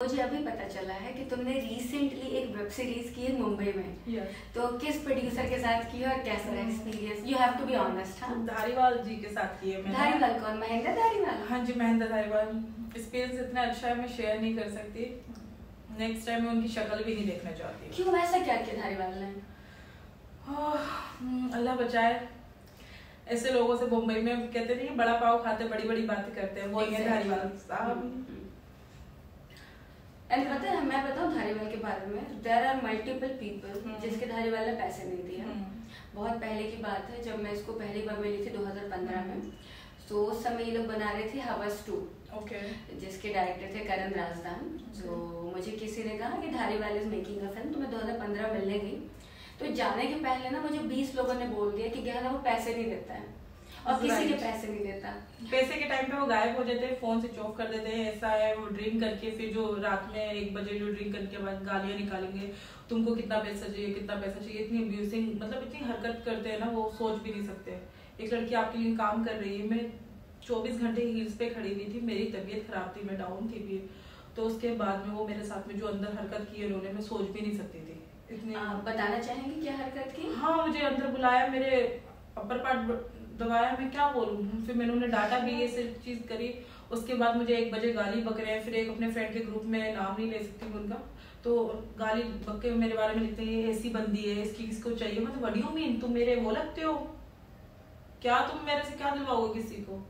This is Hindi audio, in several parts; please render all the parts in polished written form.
मुझे अभी पता चला है कि तुमने रिसेंटली एक वेब सीरीज की है मुंबई में। yes. तो किस प्रोड्यूसर के साथ की है और कैसा रहा experience? You have to be honest. हाँ, धारीवाल जी के साथ की है मैंने। धारीवाल कौन? महेंद्र धारीवाल? हाँ जी, महेंद्र धारीवाल। एक्सपीरियंस इतना अच्छा है, मैं शेयर नहीं कर सकती। नेक्स्ट टाइम मैं उनकी शक्ल भी नहीं देखना चाहती। क्यों, ऐसा क्या किया धारीवाल ने? अल्लाह बचाए, ऐसे लोगों से मुंबई में कहते नहीं बड़ा पाव खाते बड़ी बड़ी बातें करते हैं, वो ये धारीवाल साहब। एंड पता है, मैं बताऊं धारीवाल के बारे में, देयर आर मल्टीपल पीपल जिसके धारीवाल ने पैसे नहीं दिए। बहुत पहले की बात है, जब मैं इसको पहली बार मिली थी 2015 में, तो उस समय ये लोग बना रहे थे हवस 2, जिसके डायरेक्टर थे करण राजदान। तो मुझे किसी ने कहा कि Dhariwal is making a film, तो मैं 2015 मिलने गई। तो जाने के पहले ना मुझे 20 लोगों ने बोल दिया कि गहना वो पैसे नहीं देता है, और किसी के पैसे नहीं देता। पैसे के टाइम पे वो गायब हो जाते हैं, फोन स्विच ऑफ कर देते हैं। ऐसा है, वो ड्रिंक करके फिर जो रात में 1 बजे जो ड्रिंक करके बाद गालियां निकालेंगे, तुमको कितना पैसा चाहिए, कितना पैसा चाहिए। इतनी अब्यूजिंग, मतलब इतनी हरकत करते हैं ना, वो सोच भी नहीं सकते। एक लड़की आपके लिए काम कर रही है, मैं 24 घंटे हील्स पे खड़ी हुई थी, मेरी तबीयत खराब थी, मैं डाउन थी भी। तो उसके बाद में वो मेरे साथ में जो अंदर हरकत की उन्होंने, मैं सोच भी नहीं सकती थी इतनी। बताना चाहेंगे क्या हरकत की? हाँ, मुझे अंदर बुलाया, मेरे अपर पार्ट दबाया, मैं क्या बोलूँ। फिर मैंने उन्हें डांटा भी, ये सब चीज करी। उसके बाद मुझे 1 बजे गाली बक रहे हैं। फिर एक अपने फ्रेंड के ग्रुप में, नाम नहीं ले सकती उनका, तो गाली बक के मेरे बारे में लिखते हैं, ये ऐसी बंदी है, इसकी किसको चाहिए। मतलब व्हाट डू यू मीन, तुम मेरे वो लगते हो क्या? तुम मेरे से क्या दिलवाओगे किसी को?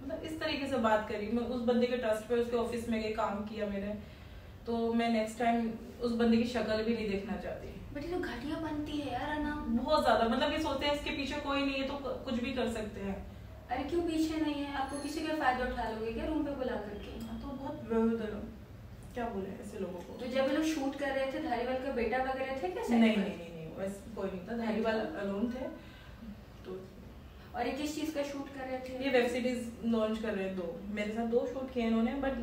मतलब इस तरीके से बात करी। मैं उस बंदे के ट्रस्ट पे उसके ऑफिस में गई, काम किया मैंने। तो मैं नेक्स्ट टाइम उस बंदे की शक्ल भी नहीं देखना चाहती। बट ये तो घटिया बनती है यार ना, बहुत ज्यादा। मतलब ये सोचते हैं इसके पीछे कोई नहीं है तो कुछ भी कर सकते हैं। अरे क्यों पीछे नहीं है? आपको किसी का फायदा उठा लोगे क्या रूम पे बुला करके? तो बहुत क्या बोले ऐसे लोगों को। तो जब ये लोग शूट कर रहे थे, धारीवाल का बेटा वगैरह थे क्या? नहीं, वैसे कोई नहीं था। धारीवाल अलोन थे। तो और ये किस चीज का शूट कर रहे थे? ये वेब सीरीज लॉन्च कर रहे हैं 2। मेरे साथ 2 शूट किए इन्होंने, बट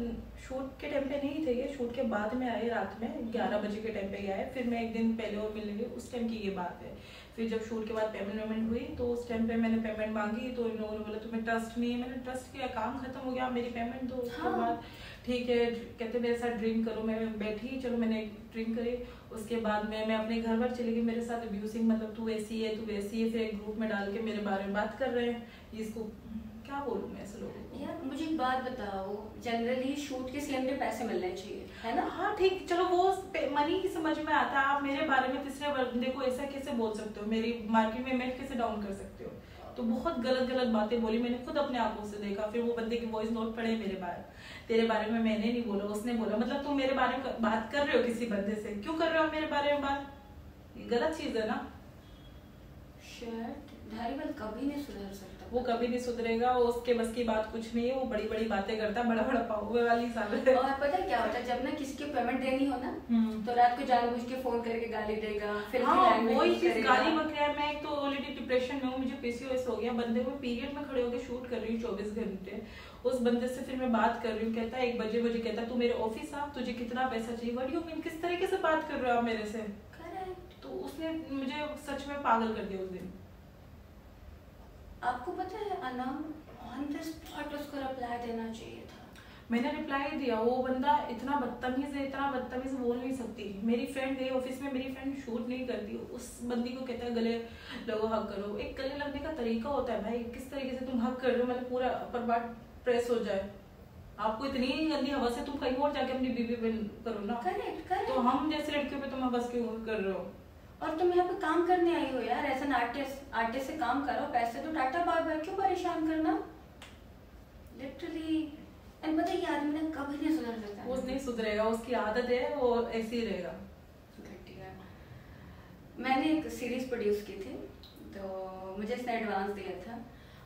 शूट के टाइम पे नहीं थे ये। शूट के बाद में आए, रात में 11 बजे के टाइम पे आए। फिर मैं 1 दिन पहले और मिलने गई, उस टाइम की ये बात है। फिर जब शूट के बाद पेमेंट हुई, तो उस टाइम पे मैंने पेमेंट मांगी, तो इन लोगों ने बोला तुम्हें ट्रस्ट नहीं है। मैंने ट्रस्ट किया, काम खत्म हो गया, मेरी पेमेंट दो। उसके बाद ठीक है, कहते मेरे साथ ड्रिंक करो। मैं बैठी, चलो मैंने ड्रिंक करी। उसके बाद में मैं अपने घर पर चली गई। मेरे साथ अब्यूजिंग, मतलब तू ऐसी है, तू वैसी है। फिर एक ग्रुप में डाल के मेरे बारे में बात कर रहे हैं। इसको क्या बोलूं मैं ऐसे लोगों को? यार मुझे एक बात बताओ, जनरली शूट के सीन में पैसे मिलने चाहिए, है ना? हाँ ठीक, चलो वो मनी की समझ में आता है। आप मेरे बारे में तीसरे बंदे को ऐसा कैसे बोल सकते हो? मेरी मार्केट में इमेज कैसे डाउन कर सकते हो? तो बहुत गलत बातें बोली मैंने, खुद अपने आंखों से देखा। फिर वो बंदे के वॉइस नोट पड़े मेरे बारे, तेरे बारे में मैंने नहीं बोला, उसने बोला। मतलब तुम मेरे बारे में बात कर रहे हो किसी बंदे से, क्यों कर रहे हो मेरे बारे में बात? गलत चीज है ना। धारीवाल कभी नहीं सुधर सकता। वो कभी नहीं सुधरेगा, वो उसके बस की बात कुछ नहीं है। वो बड़ी बातें करता है, बड़ा पावे वाली साल है। और पता है क्या होता है, जब ना किसी की पेमेंट देनी हो ना, तो रात को जानबूझ के फोन करके गाली देगा। फिर वही चीज गाली बक रहा है। मैं एक तो ऑलरेडी डिप्रेशन में हूँ, मुझे पीसीओएस हो गया। बंदे को पीरियड में खड़े होकर शूट कर रही हूँ 24 घंटे। उस बंदे से फिर मैं बात कर रही हूँ, कहता है 1 बजे मुझे कहता तू मेरे ऑफिस आ, तुझे कितना पैसा चाहिए। व्हाट डू यू मीन, किस तरीके से बात कर रहे हो आप मेरे से? तो उसने मुझे सच में पागल कर दिया उस दिन। आपको पता है अनम, ऑन द स्पॉट उसको रिप्लाई देना चाहिए था। मैंने रिप्लाई दिया। वो बंदा इतना बदतमीज है, इतना बदतमीज बोल नहीं सकती। मेरी फ्रेंड गई ऑफिस में, मेरी फ्रेंड शूट नहीं करती, उस बंदी को कहता है गले लगो, हक करो। एक गले लगने का तरीका होता है भाई, किस तरीके से तुम हक कर रहे हो, मतलब पूरा अपर पार्ट प्रेस हो जाए। आपको इतनी गंदी हवस है, तुम कहीं और जाके अपनी बीवी पे करो ना। करेक्ट। तो हम जैसे लड़कियों पे तुम हवस क्यों कर रहे हो? और तुम यहाँ पे काम करने आई हो यार, ऐसा आर्टिस्ट से काम करो, पैसे तो टाटा बाय बाय, क्यों परेशान करना? लिटरली। एंड पता है ये आदमी ना कभी नहीं सुधर सकता। वो नहीं सुधरेगा, उसकी आदत है, वो ऐसे ही रहेगा। मैंने एक सीरीज प्रोड्यूस की थी, तो मुझे इसने एडवांस दिया था,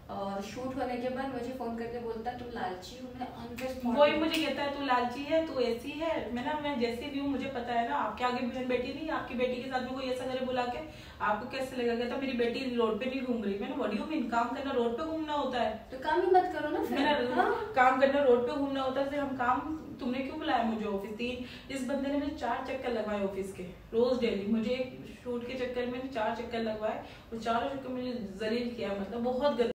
और शूट होने के बाद मुझे फोन करके बोलता तुम लालची हो। मैं ऑन द स्पॉट, वही मुझे कहता है तू लालची है, तू ऐसी है। मैं जैसी भी हूँ, मुझे पता है ना। आपके आगे बहन बेटी नहीं, आपकी बेटी के साथ में कोई ऐसा करे बुला के, आपको कैसे लगेगा? कहता मेरी बेटी रोड पे नहीं घूम रही। मैंने व्हाट डू यू मीन, काम करना रोड पे घूमना होता है? तो काम ही मत करो ना फिर। काम करना रोड पे घूमना होता है, हम काम। तुमने क्यों बुलाया मुझे ऑफिस? 3 इस बंदे ने मुझे 4 चक्कर लगवाए ऑफिस के, रोज डेली। मुझे एक शूट के चक्कर में 4 चक्कर लगवाए, और 4 चक्कर मुझे जलील किया। मतलब बहुत